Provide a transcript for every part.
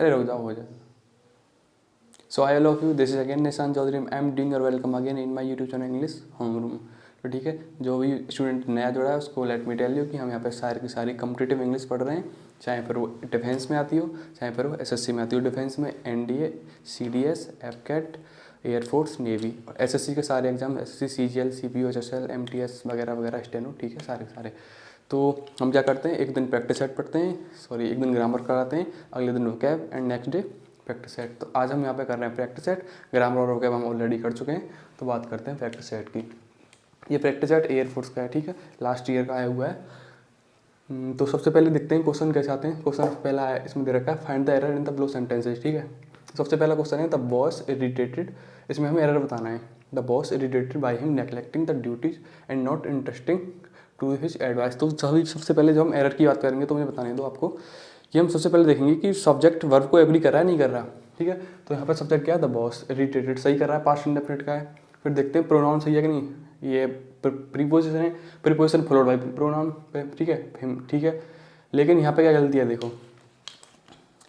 अरे रुक जाओ, हो जाए। So I love you, this is again Nishan Chaudhary, I am doing your welcome again in my YouTube channel English home room. तो ठीक है, जो भी स्टूडेंट नया जुड़ा है उसको लेट मी टेल यू कि हम यहाँ पे सारी की सारी कॉम्पिटिटिव इंग्लिश पढ़ रहे हैं, चाहे फिर वो डिफेंस में आती हो, चाहे फिर वो एसएससी में आती हो। डिफेंस में एनडीए, सीडीएस, एफकेट, एयरफोर्स, नेवी, और एसएससी के सारे exam, SSC, CGL, CPO, HSL, MTS वगैरह वगैरह, स्टेनो, ठीक है, सारे सारे। तो हम क्या करते हैं, एक दिन प्रैक्टिस सेट पढ़ते हैं, सॉरी एक दिन ग्रामर कराते हैं, अगले दिन vocab and next day practice set. तो आज हम यहाँ पे कर रहे हैं प्रैक्टिस सेट, ग्रामर और वोकैब हम ऑलरेडी कर चुके हैं। तो बात करते हैं प्रैक्टिस सेट की। ये प्रैक्टिस सेट एयरफोर्स का है, ठीक है, लास्ट ईयर का आया हुआ है। तो सबसे पहले देखते हैं क्वेश्चन कैसे आते हैं। क्वेश्चन पहला है, इसमें दे रखा है find the error in the below sentences, ठीक है। सबसे पहला क्वेश्चन है द बॉस इरिटेटेड, इसमें हमें एरर बताना है। The boss irritated by him neglecting the duties and not interesting to his advice. तो सबसे पहले जब हम एरर की बात करेंगे तो मुझे बताने दो आपको कि हम सबसे पहले देखेंगे कि सब्जेक्ट वर्ब को एग्री कर रहा है नहीं कर रहा, ठीक है। तो यहाँ पर सब्जेक्ट क्या है, द बॉस, इरिटेटेड सही कर रहा है, पास्ट इंडेफिनिट का है। फिर देखते हैं प्रोनाउन सही है कि नहीं, ये प्रीपोजिशन है, प्रीपोजिशन फॉलोड बाय प्रोनाउन पे, ठीक है, हिम, ठीक है। लेकिन यहाँ पे क्या गलती है, देखो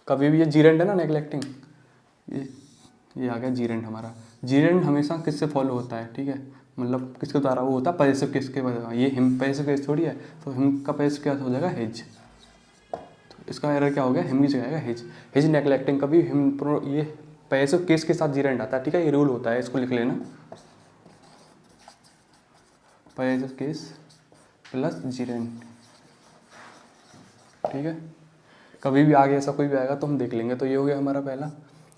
कभी भी ये जीरेंट है ना, नेग्लेक्टिंग, ये आ गया जीरेंट हमारा। जीरेंट हमेशा किससे फॉलो होता है, ठीक है, मतलब किसके द्वारा वो होता है, पजेसिव केस के वजह, ये हिम पजेसिव केस थोड़ी है, तो हिम का पजेसिव क्या हो जाएगा, हिज। तो इसका एरर क्या हो गया, हिम की जगह आएगा हिज। हिज नेग्लेक्टिंग, कभी हिम ये पजेसिव केस के साथ जीरेंट आता है, ठीक है, ये रूल होता है, इसको लिख लेना, पजेसिव केस प्लस जीरेंट, ठीक है। कभी भी आगे ऐसा कोई भी आएगा तो हम देख लेंगे। तो ये हो गया हमारा पहला।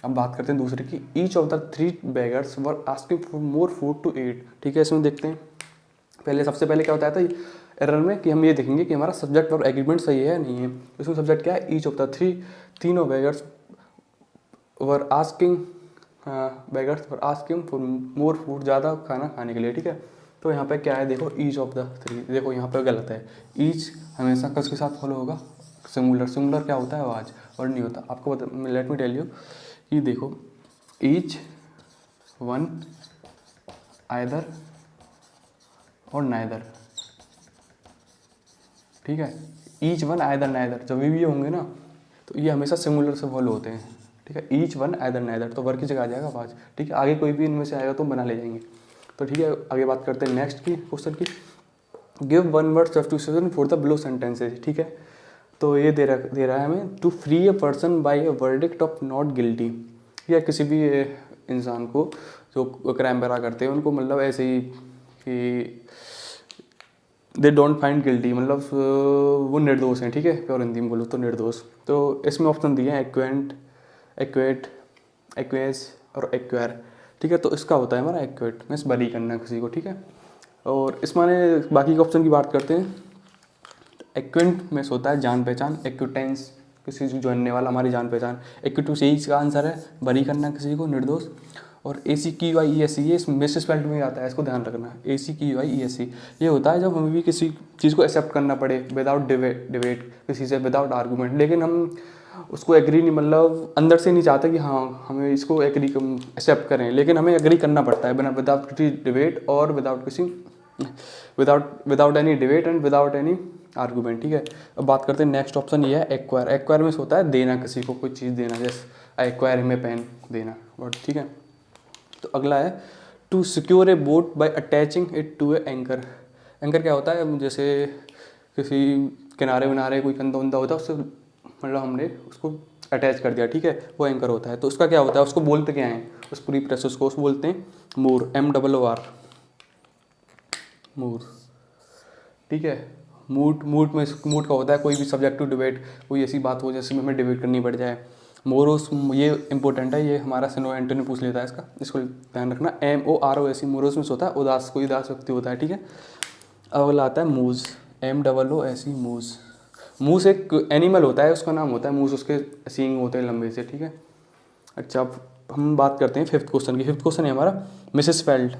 अब बात करते हैं दूसरे की, each of the 3 beggars were asking for more food to eat, ठीक है। इसमें देखते हैं पहले, सबसे पहले क्या होता है एरर में कि हम ये देखेंगे कि हमारा सब्जेक्ट और एग्रीमेंट सही है या नहीं है। इसमें सब्जेक्ट क्या है, ईच ऑफ द 3, तीनों beggars were asking for more food, ज़्यादा खाना खाने के लिए, ठीक है। तो यहाँ पे क्या है, देखो ईच ऑफ द 3, देखो यहाँ पे गलत है। ईच हमेशा किसके साथ फॉलो होगा, सिंगुलर। सिंगुलर क्या होता है, आवाज़, और नहीं होता। आपको लेट मी टेल यू कि देखो ईच, वन, आइदर और नाइदर, ठीक है। ईच, वन, आइदर, नाइदर, जब भी ये होंगे ना तो ये हमेशा सिंगुलर से फॉलो होते हैं, ठीक है। ईच, वन, आइदर, नाइदर, तो वर्ग की जगह आ जाएगा आवाज़, ठीक है। आगे कोई भी इनमें से आएगा तो बना ले जाएंगे। तो ठीक है, आगे बात करते हैं नेक्स्ट की क्वेश्चन की। Give one word substitution for the below sentences, ठीक है। तो ये दे रहा है हमें, to free a person by a verdict of not guilty, या किसी भी इंसान को जो क्राइम वगैरह करते हैं उनको, मतलब ऐसे ही कि दे डोंट फाइंड गिल्टी, मतलब वो निर्दोष हैं, ठीक है, प्योर हिंदी में बोलो तो निर्दोष। तो इसमें ऑप्शन दिए हैं एक्वेंट, एक्वेट, एक्वेस और एक्वायर, ठीक है। तो इसका होता है हमारा एक्वेट, मीन्स बरी करना किसी को, ठीक है। और इस माने बाकी के ऑप्शन की बात करते हैं। एक्वेंट में होता है जान पहचान, एक्विटेंस किसी से जानने वाला, हमारी जान पहचान। एक्विटूस यही इसका आंसर है, बरी करना किसी को, निर्दोष। और ACQUIESE ये मिस स्पेल्ड में आता है, इसको ध्यान रखना। ACQUIESE ये होता है जब हमें भी किसी चीज़ को एक्सेप्ट करना पड़े विदाउट डिबेट किसी से, विदाउट आर्गूमेंट, लेकिन हम उसको एग्री नहीं, मतलब अंदर से नहीं चाहते कि हाँ हमें इसको एग्री एक्सेप्ट करें, लेकिन हमें एग्री करना पड़ता है बिना, विदाउट किसी डिबेट और without any debate and without any argument, ठीक है। अब बात करते हैं नेक्स्ट ऑप्शन, ये है एक्वायर। एक्वायर में होता है देना किसी को, कोई चीज़ देना, जैसे I acquire him a pen, देना वर्ड, ठीक है। तो अगला है to secure a boat by attaching it to a anchor. Anchor क्या होता है, जैसे किसी किनारे विनारे कोई कंधा उंधा होता है, उससे मतलब हमने उसको अटैच कर दिया, ठीक है, वो एंकर होता है। तो उसका क्या होता है, उसको बोलते क्या हैं, उस पूरी प्रोसेस को उसको बोलते हैं मोर, MOOR, मोर, ठीक है। मूड का होता है कोई भी सब्जेक्ट टू डिबेट, कोई ऐसी बात हो जैसे हमें डिबेट करनी पड़ जाए। मोरोस, ये इंपॉर्टेंट है, ये हमारा सिनो एंटोनी पूछ लेता है इसका, इसको ध्यान रखना। MOROS मोरोस में होता है उदास, कोई उदास व्यक्ति होता है, ठीक है। अगला आता है मूज, MOOSE, मूज। मूस एक एनिमल होता है, उसका नाम होता है मूस, उसके सींग होते हैं लंबे से, ठीक है। अच्छा, अब हम बात करते हैं फिफ्थ क्वेश्चन की। फिफ्थ क्वेश्चन है हमारा Mrs felt,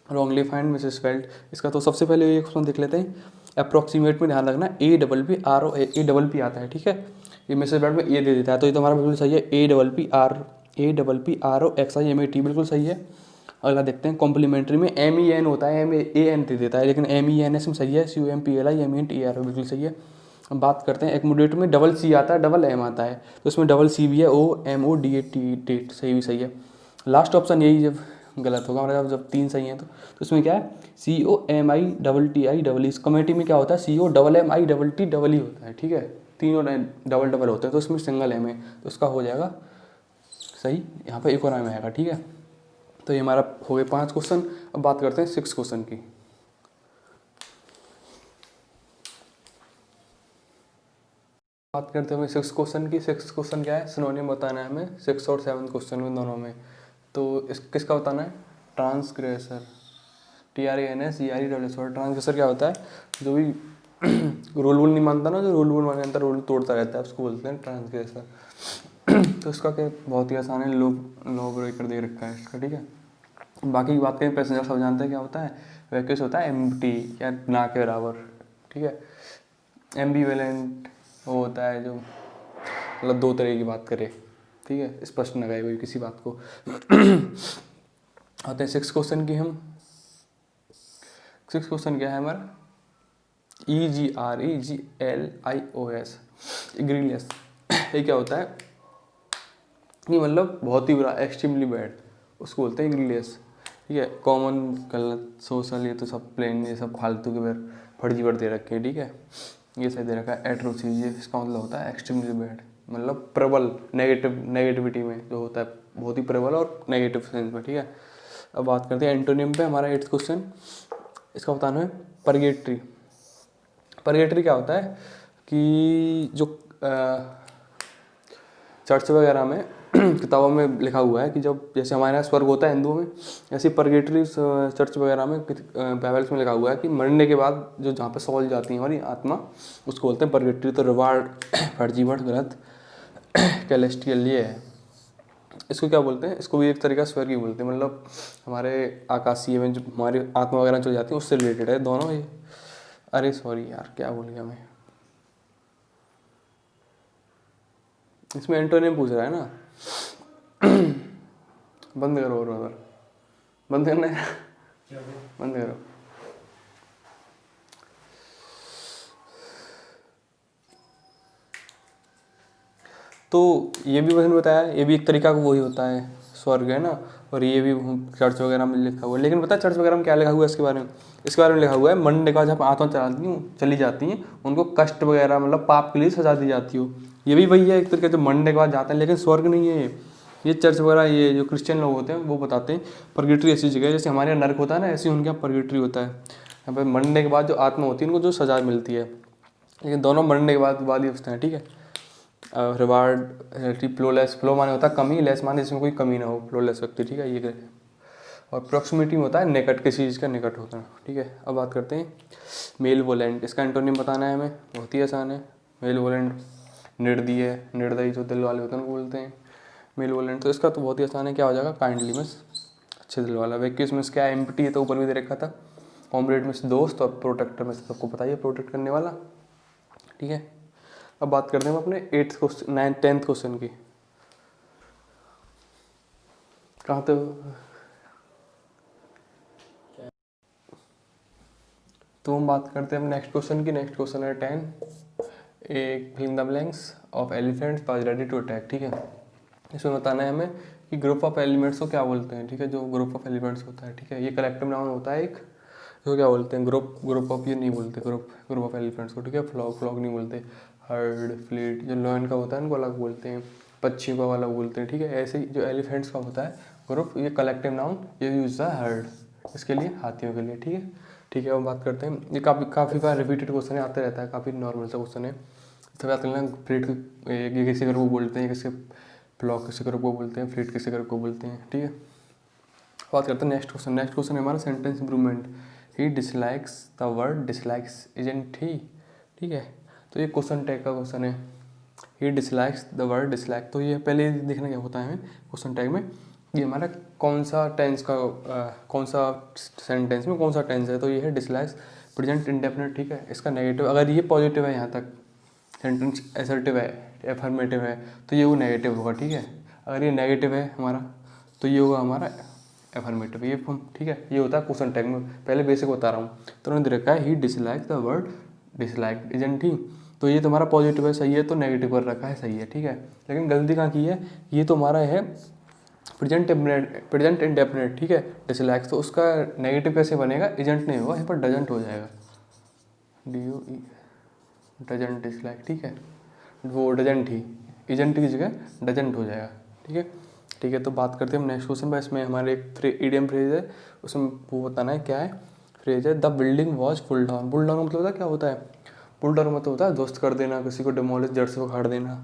wrongly find Mrs felt. इसका तो सबसे पहले ये क्वेश्चन देख लेते हैं। अप्रॉक्सीमेट में ध्यान रखना, APPRO आता है, ठीक है। ये मिसेस फेल्ट में ये दे देता है, तो ये तो हमारा बिल्कुल सही है। APPROXIMAT बिल्कुल सही है। अगला देखते हैं कॉम्प्लीमेंट्री में MEN होता है, MAN दे देता है, लेकिन MENS में सही है। COMPLIMENTER बिल्कुल सही है। अब बात करते हैं एकोमोडेट में डबल सी आता है, डबल एम आता है, तो इसमें डबल सी भी है, OMODAT, डेट सही भी सही है। लास्ट ऑप्शन यही जब गलत होगा हमारे, जब 3 सही हैं तो इसमें क्या है COMITTI, इस कमेटी में क्या होता है COMMITTE होता है, ठीक है, तीनों डबल डबल होते हैं, तो इसमें सिंगल एम है, तो इसका हो जाएगा सही, यहाँ पे इकोनॉमी आएगा, ठीक है। तो ये हमारा हो गए 5 क्वेश्चन। अब बात करते हैं 6 क्वेश्चन की। बात करते हैं 6 क्वेश्चन की। 6 क्वेश्चन क्या है, सिनोनिम बताना है हमें 6 और 7 क्वेश्चन में, दोनों में। तो इस किसका बताना है, ट्रांसग्रेसर, TRANSGRESS। ट्रांसग्रेसर क्या होता है, जो भी रूल वूल नहीं मानता ना, जो रूल वूल मानता रूल तोड़ता रहता है, उसको बोलते हैं ट्रांसग्रेसर। तो इसका क्या बहुत ही आसान है, लो ब्रेकर दे रखा है इसका, ठीक है। बाकी की बात करें, पैसेंजर सब जानते हैं क्या होता है, वैक्यूस होता है एम्प्टी या ना के बराबर, ठीक है। एम्बीवेलेंट वो होता है जो मतलब दो तरह की बात करे, ठीक है, स्पष्ट न कहे कोई किसी बात को। आते हैं 6 क्वेश्चन की हम। 6 क्वेश्चन क्या है हमारा, EGREGLIOS, इग्रीलियस। ये क्या होता है, ये मतलब बहुत ही बुरा, एक्सट्रीमली बैड, उसको बोलते हैं इग्रीलियस, ठीक है। कॉमन, गलत, सोशल, ये तो सब प्लेन, ये सब फालतू के फर्जी वर्ड दे रखे हैं, ठीक है। ये सही दे रखा है एट्रोसिस, ये इसका मतलब होता है एक्सट्रीमली बैड, मतलब प्रबल, नेगेटिविटी में जो होता है, बहुत ही प्रबल और नेगेटिव सेंस में, ठीक है। अब बात करते हैं एंटोनिम पे, हमारा 8th क्वेश्चन, इसका बताना है परगेटरी। परगेटरी क्या होता है कि जो चर्च वगैरह में किताबों में लिखा हुआ है कि जब जैसे हमारे यहाँ स्वर्ग होता है हिंदुओं में, ऐसे परगेटरी चर्च वगैरह में बाइबल्स में लिखा हुआ है कि मरने के बाद जो जहाँ पे सौल जाती है हमारी आत्मा, उसको बोलते हैं परगेटरी। तो रिवार्ड, फर्जी वर्ड, गलत, कैलेस्टियल ये है। इसको क्या बोलते हैं, इसको भी एक तरीका स्वर्ग ही बोलते हैं, मतलब हमारे आकाशीय में जो हमारी आत्मा वगैरह चल जाती है उससे रिलेटेड है दोनों ये। अरे सॉरी यार, क्या बोल गया मैं, इसमें एंटोनिम पूछ रहा है ना। बंद करो और बंद करना है, बंद करो। तो ये भी मैंने बताया, ये भी एक तरीका का वही होता है, स्वर्ग है ना। और ये भी चर्च वगैरह में लिखा हुआ है, लेकिन पता है चर्च वगैरह में क्या लिखा हुआ है इसके बारे में, इसके बारे में लिखा हुआ है मरने के बाद जब आत्मा चली जाती हैं उनको कष्ट वगैरह मतलब पाप के लिए सजा दी जाती हो। ये भी वही है एक तरीके से मरने के बाद जाते हैं, लेकिन स्वर्ग नहीं है ये चर्च वगैरह, ये जो क्रिश्चियन लोग होते हैं वो बताते हैं परगेटरी ऐसी जगह है, जैसे हमारे यहाँ नर्क होता है ना, ऐसे उनके यहाँ परगेटरी होता है। यहाँ पर मरने के बाद जो आत्मा होती है उनको जो सजा मिलती है, लेकिन दोनों मरने के बाद ही बचते हैं, ठीक है। रिवार्ड, फ्लोलेस, फ्लो माने होता है कमी, लेस माने जिसमें कोई कमी ना हो, फ्लोलेस व्यक्ति, ठीक है ये। और प्रोक्सिमिटी में होता है निकट, किसी चीज़ का निकट होता है, ठीक है। अब बात करते हैं मेल वोलेंट, इसका एंटोनिम बताना है हमें, बहुत ही आसान है। मेल वोलेंट निर्दयी, निर्दयी जो दिल वाले होते हैं उनको बोलते हैं मेल वोलेंट। तो इसका तो बहुत ही आसान है, क्या हो जाएगा, काइंडली में अच्छे दिल वाला। वैक्यूस में क्या एम्प्टी है, तो ऊपर भी दे रखा था। कॉमरेड में दोस्त, और प्रोटेक्टर में सबको पता ही है, प्रोटेक्ट करने वाला, ठीक है। अब बात करते हैं हम अपने 8th क्वेश्चन 10th क्वेश्चन की। कहाँ तो हम बात करते हैं नेक्स्ट क्वेश्चन की। नेक्स्ट क्वेश्चन है 10, एक fill in the blanks of elephants was ready to attack, ठीक है। इसमें बताना है हमें कि ग्रुप ऑफ एलिमेंट्स को क्या बोलते हैं, ठीक है। जो ग्रुप ऑफ एलिमेंट्स होता है, ठीक है, ये कलेक्टिव नाउन होता है एक, जो क्या बोलते हैं ग्रुप ऑफ, ये नहीं बोलते ग्रुप ऑफ एलिफेंट्स को, ठीक है। फ्लॉक नहीं बोलते। हर्ड, फ्लीट, जो लॉयन का होता है उनको अलग बोलते हैं, पक्षियों का अलग बोलते हैं, ठीक है। ऐसे ही जो एलिफेंट्स का होता है ग्रुप, ये कलेक्टिव नाउन, ये यूज है हर्ड, इसके लिए हाथियों के लिए, ठीक है। ठीक है, अब बात करते हैं, ये काफ़ी बार रिपीटेड क्वेश्चन आते रहता है, काफ़ी नॉर्मल सा क्वेश्चन है। इससे बात करना फ्लीट, ये किसी ग्रुप को बोलते हैं, किसी फ्लॉक किसी ग्रुप को बोलते हैं, फ्लीट किसी ग्रुप को बोलते हैं, ठीक है। बात करते हैं नेक्स्ट क्वेश्चन। नेक्स्ट क्वेश्चन है हमारा sentence improvement. He dislikes the word dislikes isn't he, ठीक है। तो ये क्वेश्चन टैग का क्वेश्चन है, ही डिसलाइक्स द वर्ड डिसलाइक। तो ये पहले देखना क्या होता है क्वेश्चन टैग में, ये हमारा कौन सा टेंस का कौन सा सेंटेंस में कौन सा टेंस है। तो ये है डिसलाइक्स प्रेजेंट इंडेफिनिट, ठीक है। इसका नेगेटिव, अगर ये पॉजिटिव है यहाँ तक सेंटेंस असर्टिव है, एफर्मेटिव है, तो ये वो नेगेटिव होगा, ठीक है। अगर ये नेगेटिव है हमारा, तो ये होगा हमारा एफर्मेटिव, ये फॉर्म, ठीक है। ये होता है क्वेश्चन टैग में, पहले बेसिक बता रहा हूँ। तो उन्होंने दे रखा है ही dislike the word dislike isn't ही, तो ये तुम्हारा पॉजिटिव है, सही है, तो नेगेटिव कर रखा है, सही है, ठीक है। लेकिन गलती कहाँ की है, ये तो हमारा है प्रेजेंट इंडेफिनिट, ठीक है, डिसलाइक्स, तो उसका नेगेटिव कैसे बनेगा, इजेंट नहीं होगा, यहाँ पर डजंट हो जाएगा, DOE, डजंट डिसलाइक, ठीक है, वो डजंट ही, इजेंट की जगह डजंट हो जाएगा, ठीक है। ठीक है, तो बात करते हैं हम नेक्स्ट क्वेश्चन पर। इसमें हमारे एक ईडियम फ्रेज है, उसमें वो बताना है क्या है, फ्रेज है the building was pull down. Pull down मतलब होता है क्या होता है, पुल डाउन मतलब होता है ध्वस्त कर देना, किसी को डिमोलिश, जड़ से उखाड़ देना।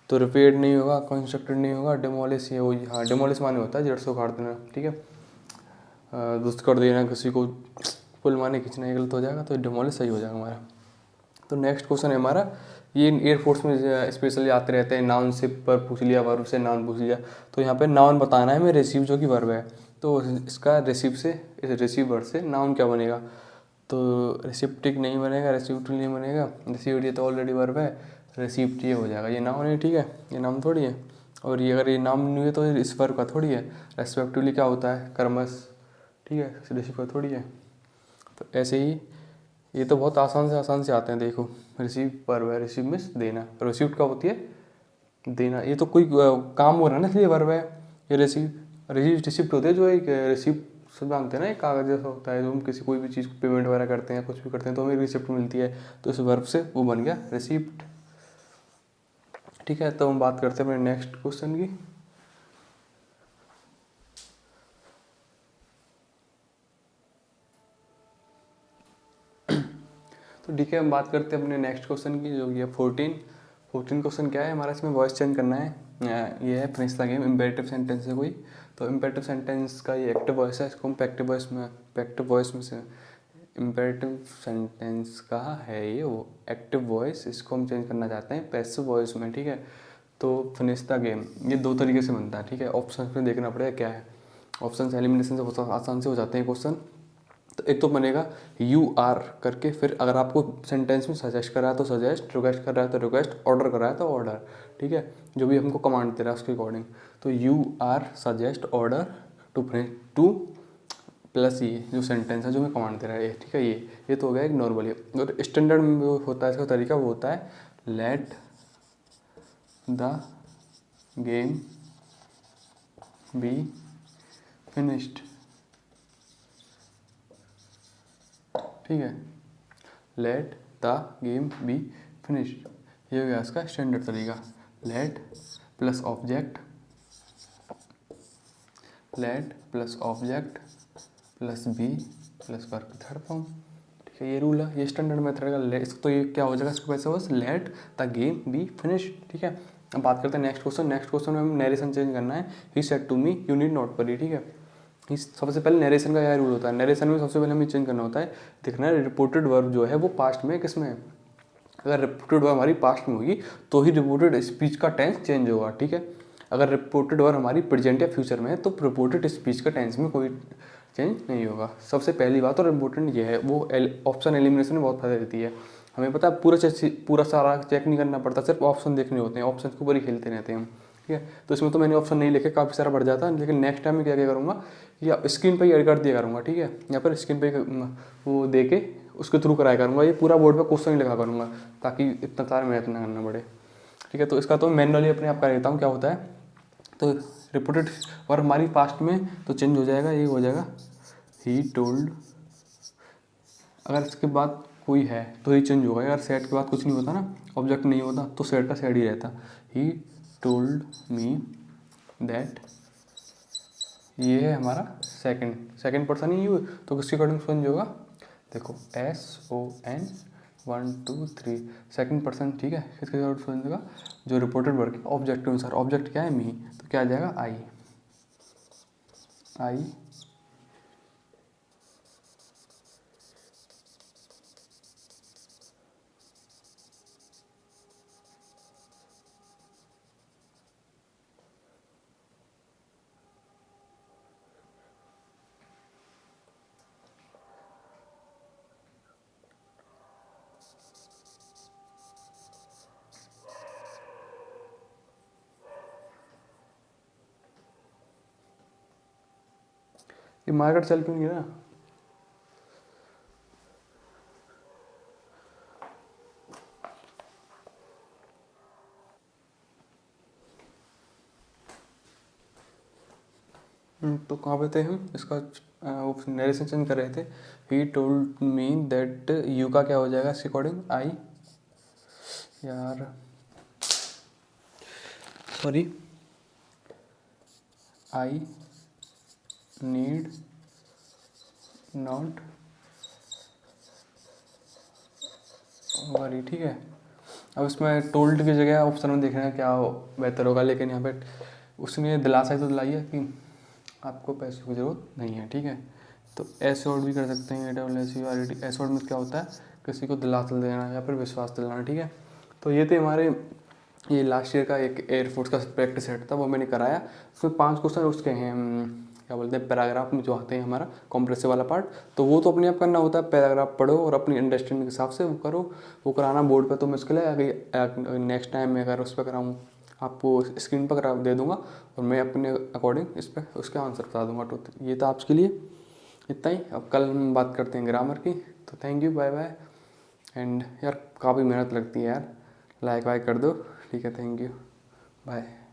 तो रिपेयर्ड नहीं होगा, कंस्ट्रक्टेड नहीं होगा, डिमोलिश, ये वही, हाँ डिमोलिश माने होता है जड़ से उखाड़ देना, ठीक है। ध्वस्त कर देना किसी को, पुल माने खींचना, ये गलत हो जाएगा, तो डिमोलिश सही हो जाएगा हमारा। तो नेक्स्ट क्वेश्चन है हमारा, ये एयरफोर्स में स्पेशली आते रहते हैं, नाउन से पर पूछ लिया, वर्ब से नाउन पूछ लिया, तो यहाँ पे नाउन बताना है हमें, रिसीव जो कि वर्ब है, तो इसका रिसीव से, इस रिसीव वर्ड से नाउन क्या बनेगा, तो रिसिप्टिक नहीं बनेगा, रिसीप्ट नहीं बनेगा, रिसीव्ड ये तो ऑलरेडी वर्ब है, रिसीप्ट ये हो जाएगा, ये नाउन है, ठीक है, ये नाउन थोड़ी है। और ये अगर ये नाम नहीं है तो इस वर्ब का थोड़ी है, रेस्पेक्टिवली क्या होता है, कर्मस, ठीक है, रिसीव का थोड़ी है। तो ऐसे ही ये तो बहुत आसान से आते हैं, देखो रिसीव वर्ब है, रिसीव मीन्स देना, रिसीव्ड क्या होती है, देना, ये तो कोई काम हो रहा है ना, इसलिए वर्ब है। ये रिसिप्ट होते हैं, जो एक रिसिप्ट सब जानते हैं ना, एक कागज जैसा होता है, जो हम किसी कोई भी चीज़ को पेमेंट वगैरह करते हैं, कुछ भी करते हैं तो हमें रिसिप्ट मिलती है, तो इस वर्ब से वो बन गया रिसिप्ट, ठीक है। तो हम बात करते हैं अपने नेक्स्ट क्वेश्चन की। तो ठीक है, हम बात करते हैं अपने नेक्स्ट क्वेश्चन की, जो ये 14 क्वेश्चन क्या है हमारा, इसमें वॉइस चेंज करना है। ये है finish the game, imperative sentence है कोई, तो इम्पेरेटिव सेंटेंस का ये एक्टिव वॉइस है, इसको हम पैक्टिव वॉइस में से, इम्पेरेटिव सेंटेंस का है ये वो एक्टिव वॉइस, इसको हम चेंज करना चाहते हैं पैसिव वॉइस में, ठीक है। तो फिनिश द गेम ये 2 तरीके से बनता है, ठीक है, ऑप्शन में देखना पड़ेगा क्या है, ऑप्शन एलिमिनेशन से बहुत आसान से हो जाते हैं क्वेश्चन। तो एक तो बनेगा UR करके, फिर अगर आपको सेंटेंस में सजेस्ट कर रहा है तो सजेस्ट, रिक्वेस्ट कर रहा है तो रिक्वेस्ट, ऑर्डर कर रहा है तो ऑर्डर, ठीक है, जो भी हमको कमांड दे रहा है उसके अकॉर्डिंग। तो UR suggest, order, two plus ये जो सेंटेंस है जो हमें कमांड दे रहा है, ठीक है, ये तो हो गया एक नॉर्मली। और स्टैंडर्ड में जो होता है इसका तरीका, वो होता है let the game be finished, ठीक है, let the game be finished, ये हो गया इसका स्टैंडर्ड तरीका। Let plus object, let plus object plus be plus verb की थर्ड फॉर्म, ठीक है, ये रूल है, ये स्टैंडर्ड मेथड का। तो ये क्या हो जाएगा, इसको वैसे बस late the game be finished, ठीक है। अब बात करते हैं नेक्स्ट क्वेश्चन। नेक्स्ट क्वेश्चन में हमें नरेशन चेंज करना है, he said to me you need not worry, ठीक है। सबसे पहले नरेशन का क्या रूल होता है, नरेशन में सबसे पहले हमें चेंज करना होता है, देखना है रिपोर्टेड वर्ब जो है वो पास्ट में किस में है। अगर रिपोर्टेड वर्ब हमारी पास्ट में होगी तो ही रिपोर्टेड स्पीच का टेंस चेंज होगा, ठीक है। अगर रिपोर्टेड वर्ब हमारी प्रेजेंट या फ्यूचर में है तो रिपोर्टेड स्पीच का टेंस में कोई चेंज नहीं होगा, सबसे पहली बात। और इम्पोर्टेंट ये है, वो ऑप्शन एलिमिनेशन में बहुत फायदा देती है, हमें पता है पूरा सारा चेक नहीं करना पड़ता, सिर्फ ऑप्शन देखने होते हैं, ऑप्शन के ऊपर ही खेलते रहते हैं हम, ठीक है। तो इसमें तो मैंने ऑप्शन नहीं लिखे, काफ़ी सारा बढ़ जाता है, लेकिन नेक्स्ट टाइम में क्या क्या करूँगा, या स्क्रीन पर ही एड कर दिया करूँगा, ठीक है, या फिर स्क्रीन पे वो दे के उसके थ्रू कराया करूँगा, ये पूरा बोर्ड पे क्वेश्चन ही लिखा करूँगा, ताकि इतना सारा मेहनत ना करना पड़े, ठीक है। तो इसका तो मैनुअली अपने आप कर देता हूँ, क्या होता है, तो रिपोर्टेड और हमारी पास्ट में तो चेंज हो जाएगा, ये हो जाएगा ही टोल्ड, अगर इसके बाद कोई है तो ही चेंज होगा, अगर सेट के बाद कुछ नहीं होता ना, ऑब्जेक्ट नहीं होता तो सेट का सेट ही रहता। ही टोल्ड मी दैट, ये है हमारा सेकंड पर्सन ही यू, तो किसके अकॉर्डिंग चेंज होगा, देखो SON 1 2 3 सेकंड पर्सन, ठीक है, किसके अकॉर्डिंग चेंज होगा, जो रिपोर्टेड वर्क ऑब्जेक्ट के अनुसार, ऑब्जेक्ट क्या है मी, तो क्या आ जाएगा आई। ये मार्केट चल क्यों नहीं रहा, तो कहाँ पे थे हम, इसका वो नरेशन चेंज कर रहे थे। He told me that you का क्या हो जाएगा इसके अकॉर्डिंग, आई, यार sorry, I need not worry, ठीक है। अब इसमें टोल्ड की जगह ऑप्शन में देखना है क्या बेहतर होगा, लेकिन यहाँ पे उसने दिलासा ही तो दिलाई है कि आपको पैसों की ज़रूरत नहीं है, ठीक है। तो ऐसे वर्ड भी कर सकते हैं, AWS ऐसे वर्ड में क्या होता है, किसी को दिलासा देना या फिर विश्वास दिलाना, ठीक है। तो ये थे हमारे, ये लास्ट ईयर का एक एयरफोर्स का प्रैक्टिस सेट था, वो मैंने कराया। उसमें 5 क्वेश्चन उसके हैं, क्या बोलते हैं, पैराग्राफ में जो आते हैं हमारा कॉम्प्रेसिव वाला पार्ट, तो वो तो अपने आप करना होता है। पैराग्राफ पढ़ो और अपनी अंडरस्टैंडिंग के हिसाब से वो करो। वो कराना बोर्ड पे तो मुश्किल है, अगर नेक्स्ट टाइम मैं अगर उस पर कराऊँ, आपको स्क्रीन पर करा दे दूँगा और मैं अपने अकॉर्डिंग इस पर उसके आंसर बता दूँगा। तो ये था आपके लिए इतना ही। अब कल हम बात करते हैं ग्रामर की। तो thank you, bye bye. And यार काफ़ी मेहनत लगती है यार, लाइक वाइक कर दो, ठीक है। Thank you, bye.